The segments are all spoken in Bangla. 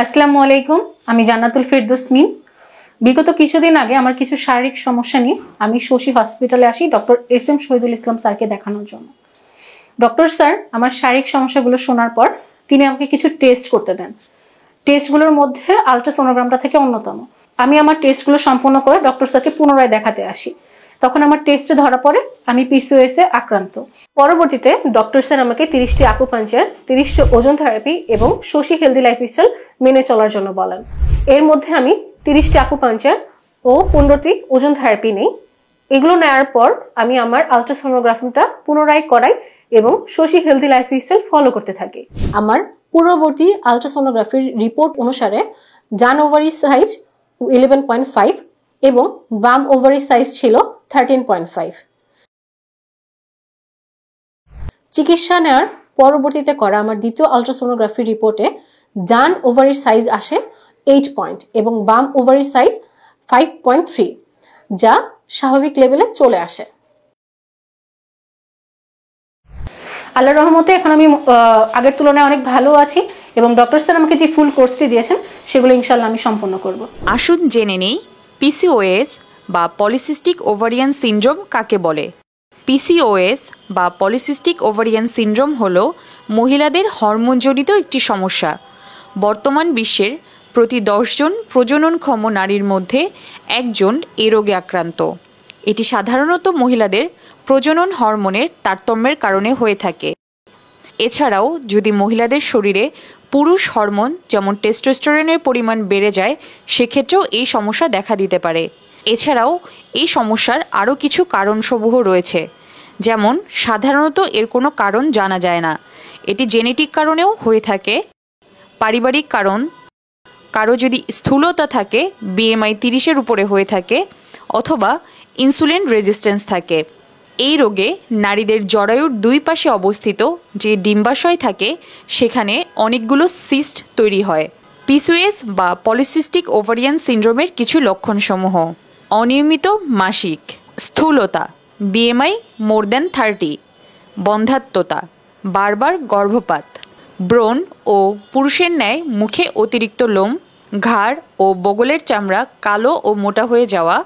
আসসালামু আলাইকুম, আমি জান্নাতুল ফেরদৌস মিম। বিগত কিছুদিন আগে আমার কিছু শারীরিক সমস্যা নিয়ে আমি শশী হসপিটালে আসি ডক্টর এস.এম. শহীদুল ইসলাম স্যারকে দেখানোর জন্য। ডক্টর স্যার আমার শারীরিক সমস্যাগুলো শোনার পর তিনি আমাকে কিছু টেস্ট করতে দেন। টেস্টগুলোর মধ্যে আলট্রাসোনোগ্রামটা থেকে অন্যতম। আমি আমার টেস্টগুলো সম্পন্ন করে ডক্টর স্যারকে পুনরায় দেখাতে আসি। তখন আমার টেস্টে ধরা পড়ে আমি পিসিওএস এ আক্রান্ত। পরবর্তীতে ডক্টর স্যার আমাকে 30টি আকুপাঞ্চার, 30টি ওজন থেরাপি এবং শশী হেলদি লাইফস্টাইল মেনে চলার জন্য বলেন। এর মধ্যে আমি 30টি আকুপাঞ্চার ও 15টি ওজন থেরাপি নেই। এগুলো নেওয়ার পর আমি আমার আলট্রাসোনোগ্রাফিটা পুনরায় করাই এবং শশী হেলদি লাইফস্টাইল ফলো করতে থাকি। আমার পূর্ববর্তী আলট্রাসোনোগ্রাফির রিপোর্ট অনুসারে ডান ওভারি সাইজ 11.5 এবং বাম ওভারি সাইজ ছিল 13.5। চিকিৎসা নেওয়ার পরবর্তীতে করা আমার দ্বিতীয় আলট্রাসোনোগ্রাফি রিপোর্টে ডান ওভারির সাইজ আসে 8 পয়েন্ট এবং বাম ওভারির সাইজ 5.3, যা স্বাভাবিক লেভেলে চলে আসে। আল্লাহর রহমতে এখন আমি আগের তুলনায় অনেক ভালো আছি এবং ডক্টর স্যার আমাকে যে ফুল কোর্সটি দিয়েছেন সেগুলো ইনশাল্লাহ আমি সম্পন্ন করব। আসুন জেনে নেই পিসিওএস বা পলিসিস্টিক ওভারিয়ান সিনড্রোম কাকে বলে। পিসিওএস বা পলিসিস্টিক ওভারিয়ান সিনড্রোম হল মহিলাদের হরমোনজনিত একটি সমস্যা। বর্তমান বিশ্বের প্রতি 10 জন প্রজননক্ষম নারীর মধ্যে একজন এ রোগে আক্রান্ত। এটি সাধারণত মহিলাদের প্রজনন হরমোনের তারতম্যের কারণে হয়ে থাকে। এছাড়াও যদি মহিলাদের শরীরে পুরুষ হরমোন যেমন টেস্টোস্টেরনের পরিমাণ বেড়ে যায়, সেক্ষেত্রেও এই সমস্যা দেখা দিতে পারে। এছাড়াও এই সমস্যার আরও কিছু কারণসমূহ রয়েছে, যেমন সাধারণত এর কোনো কারণ জানা যায় না। এটি জেনেটিক কারণেও হয়ে থাকে, পারিবারিক কারণ, কারো যদি স্থূলতা থাকে, বিএমআই 30-এর উপরে হয়ে থাকে, অথবা ইনসুলিন রেজিস্ট্যান্স থাকে। এই রোগে নারীদের জরায়ুর দুই পাশে অবস্থিত যে ডিম্বাশয় থাকে সেখানে অনেকগুলো সিস্ট তৈরি হয়। পিসিওএস বা পলিসিস্টিক ওভারিয়ান সিনড্রোমের কিছু লক্ষণসমূহ: অনিয়মিত মাসিক, স্থূলতা, বিএমআই মোর দ্যান 30, বন্ধ্যাত্বতা, বারবার গর্ভপাত, ব্রণ ও পুরুষের ন্যায় মুখে অতিরিক্ত লোম, ঘাড় ও বগলের চামড়া কালো ও মোটা হয়ে যাওয়া।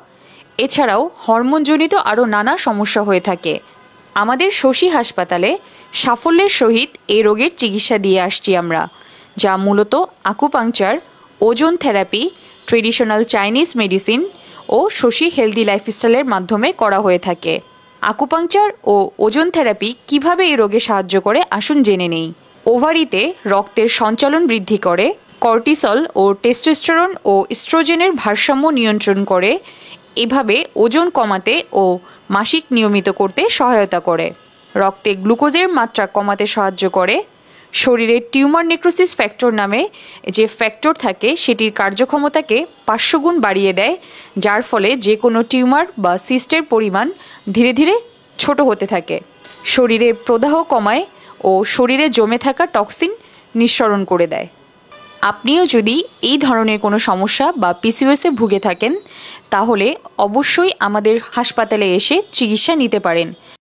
এছাড়াও হরমোনজনিত আরও নানা সমস্যা হয়ে থাকে। আমাদের শশী হাসপাতালে সাফল্যের সহিত এই রোগের চিকিৎসা দিয়ে আসছি আমরা, যা মূলত আকুপাংচার, ওজন থেরাপি, ট্রেডিশনাল চাইনিজ মেডিসিন ও শশী হেলদি লাইফস্টাইলের মাধ্যমে করা হয়ে থাকে। আকুপাংচার ও ওজন থেরাপি কিভাবে এই রোগে সাহায্য করে আসুন জেনে নেই। ওভারিতে রক্তের সঞ্চালন বৃদ্ধি করে, কর্টিসল ও টেস্টোস্টেরন ও ইস্ট্রোজেনের ভারসাম্য নিয়ন্ত্রণ করে, এভাবে ওজন কমাতে ও মাসিক নিয়মিত করতে সহায়তা করে, রক্তে গ্লুকোজের মাত্রা কমাতে সাহায্য করে, শরীরে টিউমার নেক্রোসিস ফ্যাক্টর নামে যে ফ্যাক্টর থাকে সেটির কার্যক্ষমতাকে 500 গুণ বাড়িয়ে দেয়, যার ফলে যে কোনো টিউমার বা সিস্টের পরিমাণ ধীরে ধীরে ছোট হতে থাকে, শরীরের প্রদাহ কমায় ও শরীরে জমে থাকা টক্সিন নিঃসরণ করে দেয়। আপনিও যদি এই ধরনের কোনো সমস্যা বা পিসিওএসে ভুগে থাকেন, তাহলে অবশ্যই আমাদের হাসপাতালে এসে চিকিৎসা নিতে পারেন।